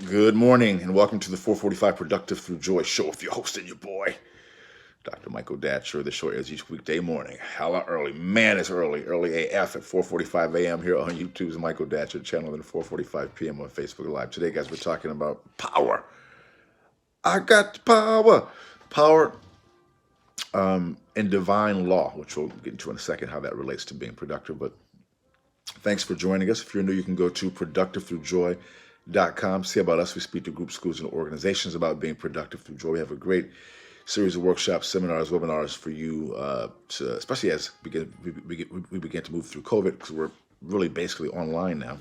Good morning and welcome to the 445 Productive Through Joy show with your host and your boy, Dr. Michael Datcher. The show airs each weekday morning. Hella early. Man, it's early AF at 4:45 a.m. here on YouTube's Michael Datcher channel and 4:45 p.m. on Facebook Live. Today, guys, we're talking about power. I got the power. Power and divine law, which we'll get into in a second, how that relates to being productive. But thanks for joining us. If you're new, you can go to productivethroughjoy.com. See about us. We speak to groups, schools, and organizations about being productive through joy. We have a great series of workshops, seminars, webinars for you, especially as we begin to move through COVID, because we're really basically online now.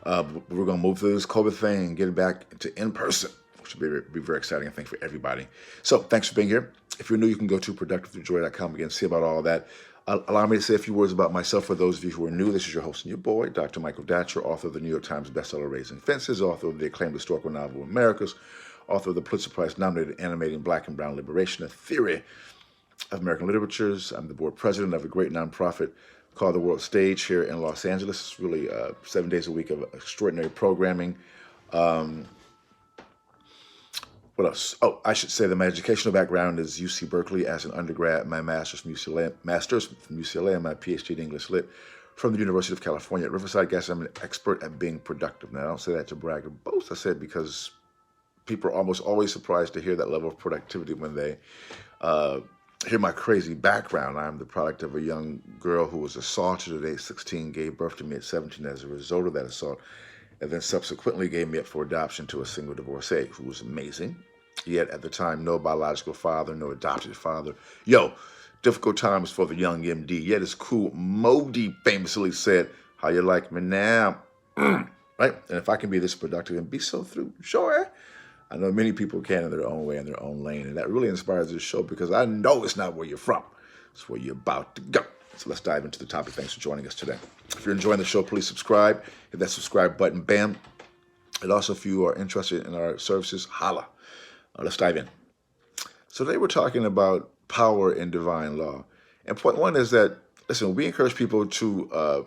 We're going to move through this COVID thing and get it back to in person, which will be very exciting, I think, for everybody. So thanks for being here. If you're new, you can go to productivethroughjoy.com again, see about all of that. Allow me to say a few words about myself for those of you who are new. This is your host and your boy, Dr. Michael Datcher, author of the New York Times bestseller Raising Fences, author of the acclaimed historical novel Americas, author of the Pulitzer Prize-nominated animating Black and Brown Liberation, a theory of American literatures. I'm the board president of a great nonprofit called The World Stage here in Los Angeles. It's really 7 days a week of extraordinary programming. What else? Oh, I should say that my educational background is UC Berkeley as an undergrad, my master's from UCLA, and my PhD in English Lit from the University of California at Riverside. Guess I'm an expert at being productive. Now, I don't say that to brag or boast. I say it because people are almost always surprised to hear that level of productivity when they hear my crazy background. I'm the product of a young girl who was assaulted at age 16, gave birth to me at 17 as a result of that assault, and then subsequently gave me up for adoption to a single divorcee who was amazing. Yet at the time, no biological father, no adopted father. Difficult times for the young MD. Yet it's cool. Modi famously said, "How you like me now?" Right? And if I can be this productive and be so through, sure. I know many people can in their own way, in their own lane. And that really inspires this show because I know it's not where you're from. It's where you're about to go. So let's dive into the topic. Thanks for joining us today. If you're enjoying the show, please subscribe. Hit that subscribe button, bam. And also, if you are interested in our services, holla. Let's dive in. So today we're talking about power and divine law. And point one is that, listen, we encourage people to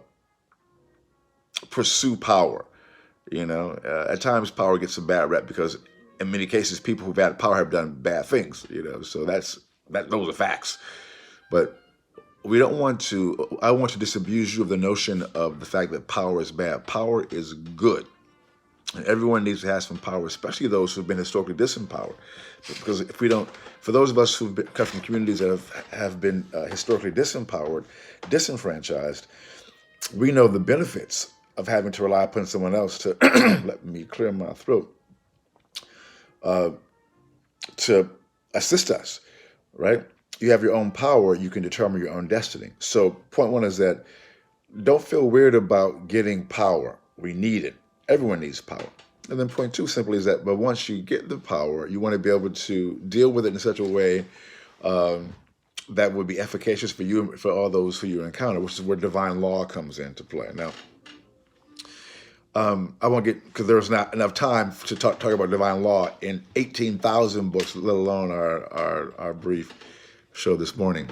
pursue power. At times power gets a bad rep because in many cases people who've had power have done bad things, so those are facts. But I want to disabuse you of the notion of the fact that power is bad. Power is good. And everyone needs to have some power, especially those who've been historically disempowered. Because if we don't, for those of us who've come from communities that have been historically disempowered, disenfranchised, we know the benefits of having to rely upon someone else to, let me clear my throat, to assist us, right? You have your own power, you can determine your own destiny. So point one is that don't feel weird about getting power. We need it. Everyone needs power. And then point two simply is that, but once you get the power, you want to be able to deal with it in such a way that would be efficacious for you and for all those who you encounter, which is where divine law comes into play. Now, I won't get, because there's not enough time to talk about divine law in 18,000 books, let alone our brief show this morning.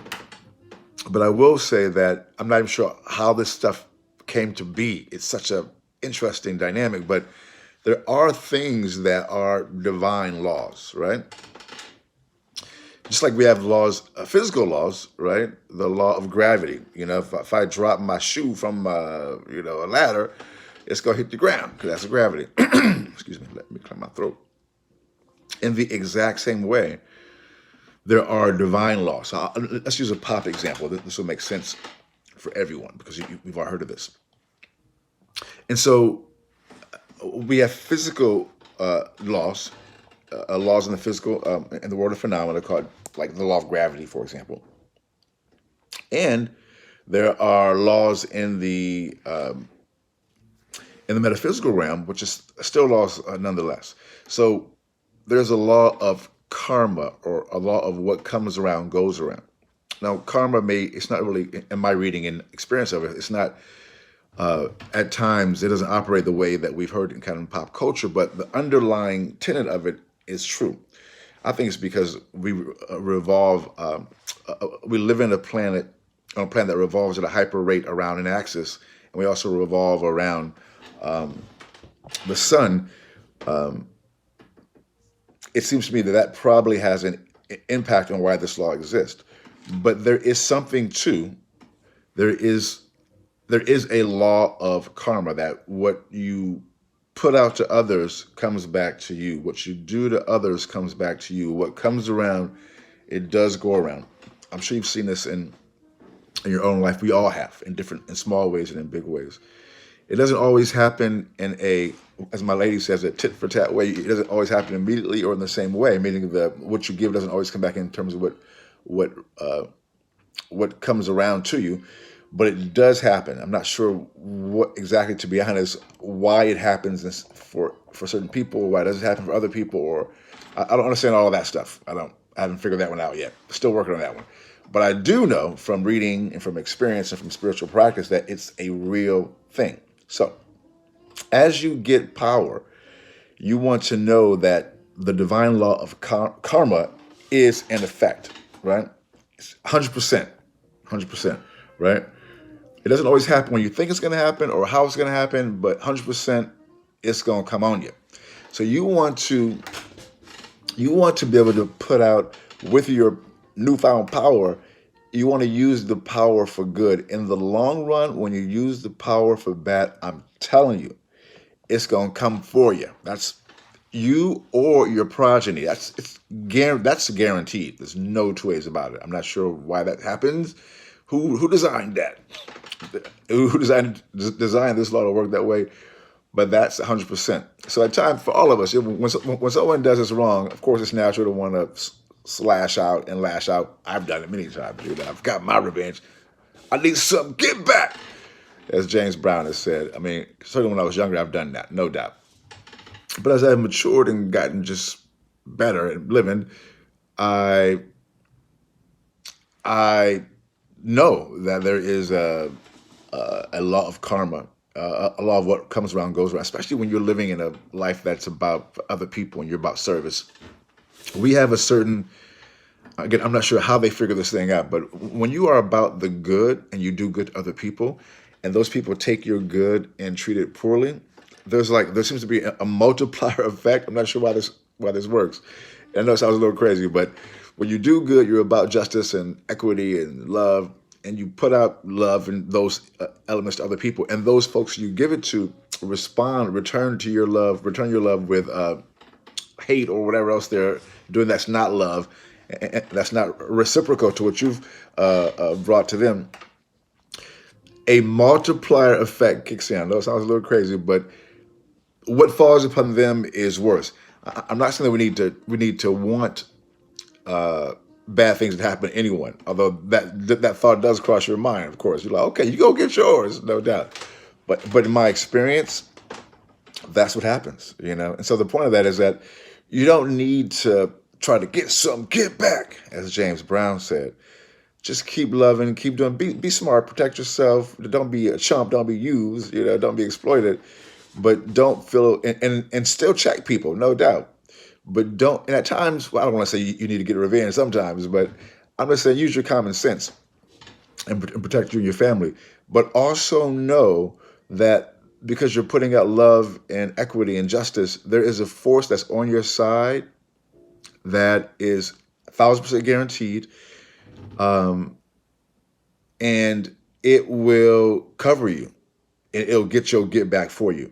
But I will say that I'm not even sure how this stuff came to be. It's such a interesting dynamic, but there are things that are divine laws, right? Just like we have laws, physical laws, right? The law of gravity. If I drop my shoe from, a ladder, it's going to hit the ground because that's gravity. Excuse me, let me clear my throat. In the exact same way, there are divine laws. So let's use a pop example. This will make sense for everyone because we've all heard of this. And so we have physical laws, laws in the physical, in the world of phenomena called like the law of gravity, for example. And there are laws in the metaphysical realm, which is still laws nonetheless. So there's a law of karma, or a law of what comes around goes around. Now, karma it's not really, in my reading and experience of it, it's not, at times, it doesn't operate the way that we've heard in kind of pop culture, but the underlying tenet of it is true. I think it's because we we live in on a planet that revolves at a hyper rate around an axis, and we also revolve around The sun, um, it seems to me that that probably has an impact on why this law exists. But there is something too. There is there is a law of karma that what you put out to others comes back to you. What you do to others comes back to you. What comes around, it does go around. I'm sure you've seen this in your own life. We all have in small ways and in big ways. It doesn't always happen in a, as my lady says, a tit for tat way. It doesn't always happen immediately or in the same way. Meaning that what you give doesn't always come back in terms of what uh, what comes around to you, but it does happen. I'm not sure what exactly, to be honest, why it happens for certain people, why it doesn't happen for other people, or I don't understand all of that stuff. I haven't figured that one out yet. Still working on that one. But I do know from reading and from experience and from spiritual practice that it's a real thing. So as you get power, you want to know that the divine law of karma is in effect, right? It's 100%, 100%, right? It doesn't always happen when you think it's going to happen or how it's going to happen, but 100% it's going to come on you. So you want to be able to put out with your newfound power. You want to use the power for good. In the long run, when you use the power for bad, I'm telling you, it's gonna come for you. That's you or your progeny. That's guaranteed. There's no two ways about it. I'm not sure why that happens. Who designed that? Who designed this law to work that way? But that's 100%. So at times, for all of us, when someone does us wrong, of course, it's natural to want to slash out and lash out. I've done it many times. I've got my revenge. I need something. Get back, as James Brown has said. I mean, certainly when I was younger, I've done that, no doubt. But as I've matured and gotten just better at living, I I know that there is a law of karma, a law of what comes around goes around, especially when you're living in a life that's about other people and you're about service. We have a certain, again, I'm not sure how they figure this thing out, but when you are about the good and you do good to other people, and those people take your good and treat it poorly, there seems to be a multiplier effect. I'm not sure why this works. I know it sounds a little crazy, but when you do good, you're about justice and equity and love, and you put out love and those elements to other people, and those folks you give it to return your love with hate or whatever else they're doing that's not love, and that's not reciprocal to what you've brought to them. A multiplier effect kicks in. I know it sounds a little crazy, but what falls upon them is worse. I'm not saying that we need to want bad things to happen to anyone. Although that thought does cross your mind, of course. You're like, okay, you go get yours, no doubt. But in my experience, that's what happens, you know. And so the point of that is that you don't need to try to get back, as James Brown said. Just keep loving, keep doing, be smart, protect yourself. Don't be a chump, don't be used, you know, don't be exploited. But don't feel, and still check people, no doubt. But don't, and at times, well, I don't want to say you need to get revenge sometimes, but I'm just saying use your common sense and protect you and your family. But also know that because you're putting out love and equity and justice, there is a force that's on your side that is 1,000% guaranteed, um, and it will cover you. It'll get back for you.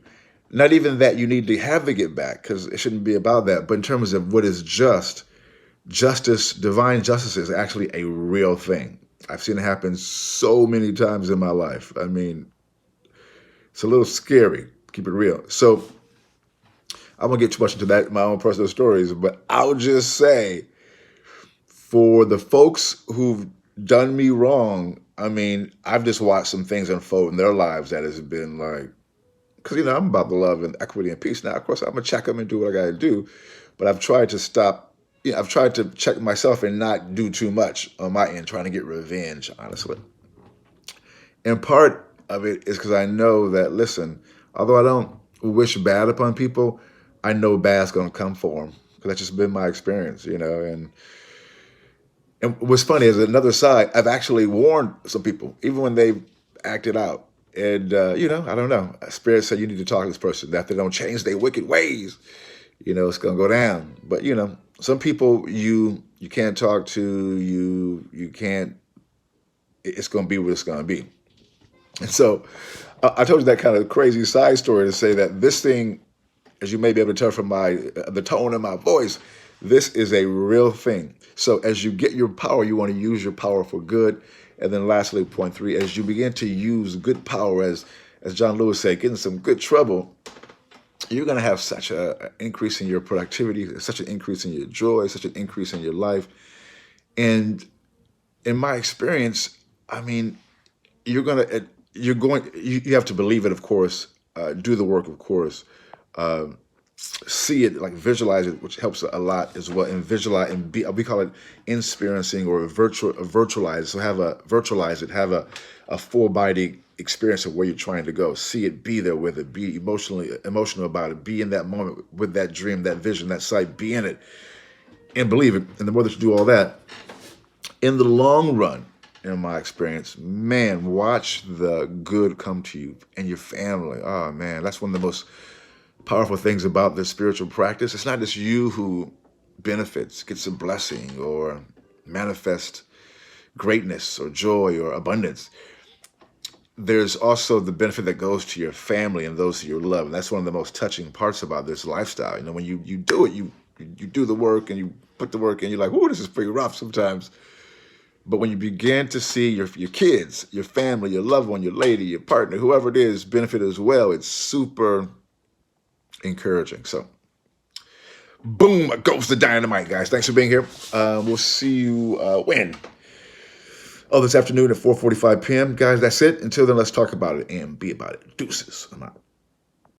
Not even that you need to have the get back, because it shouldn't be about that. But in terms of what is justice, divine justice is actually a real thing. I've seen it happen so many times in my life. I mean, it's a little scary. Keep it real. So I won't get too much into that, my own personal stories, but I'll just say, for the folks who've done me wrong, I mean, I've just watched some things unfold in their lives that has been like, because, you know, I'm about the love and equity and peace. Now, of course, I'm going to check them and do what I got to do. But I've tried to stop, you know, I've tried to check myself and not do too much on my end, trying to get revenge, honestly. And part of it is because I know that, listen, although I don't wish bad upon people, I know bad's going to come for them. Because that's just been my experience, you know. And what's funny is another side, I've actually warned some people, even when they acted out. And, I don't know. Spirit said you need to talk to this person. That they don't change their wicked ways, it's going to go down. But, some people you can't talk to, you can't, it's going to be what it's going to be. And so I told you that kind of crazy side story to say that this thing, as you may be able to tell from the tone of my voice, this is a real thing. So as you get your power, you want to use your power for good. And then lastly, point 3, as you begin to use good power, as John Lewis said, get in some good trouble, you're going to have such an increase in your productivity, such an increase in your joy, such an increase in your life. And in my experience, I mean, you're going to, you have to believe it, of course, do the work, of course, see it, like visualize it, which helps a lot as well, and visualize and we call it experiencing or virtualize. So virtualize it, have a full body experience of where you're trying to go. See it, be there with it, be emotional about it, be in that moment with that dream, that vision, that sight, be in it and believe it. And the more that you do all that, in the long run, in my experience, man, watch the good come to you and your family. Oh man, that's one of the most powerful things about this spiritual practice. It's not just you who benefits, gets a blessing or manifest greatness or joy or abundance. There's also the benefit that goes to your family and those who you love. And that's one of the most touching parts about this lifestyle. When you do it, you do the work and you put the work in, you're like, oh, this is pretty rough sometimes. But when you begin to see your kids, your family, your loved one, your lady, your partner, whoever it is, benefit as well, it's super encouraging. So, boom, goes the dynamite, guys. Thanks for being here. We'll see you when? Oh, this afternoon at 4:45 p.m. Guys, that's it. Until then, let's talk about it and be about it. Deuces. I'm out.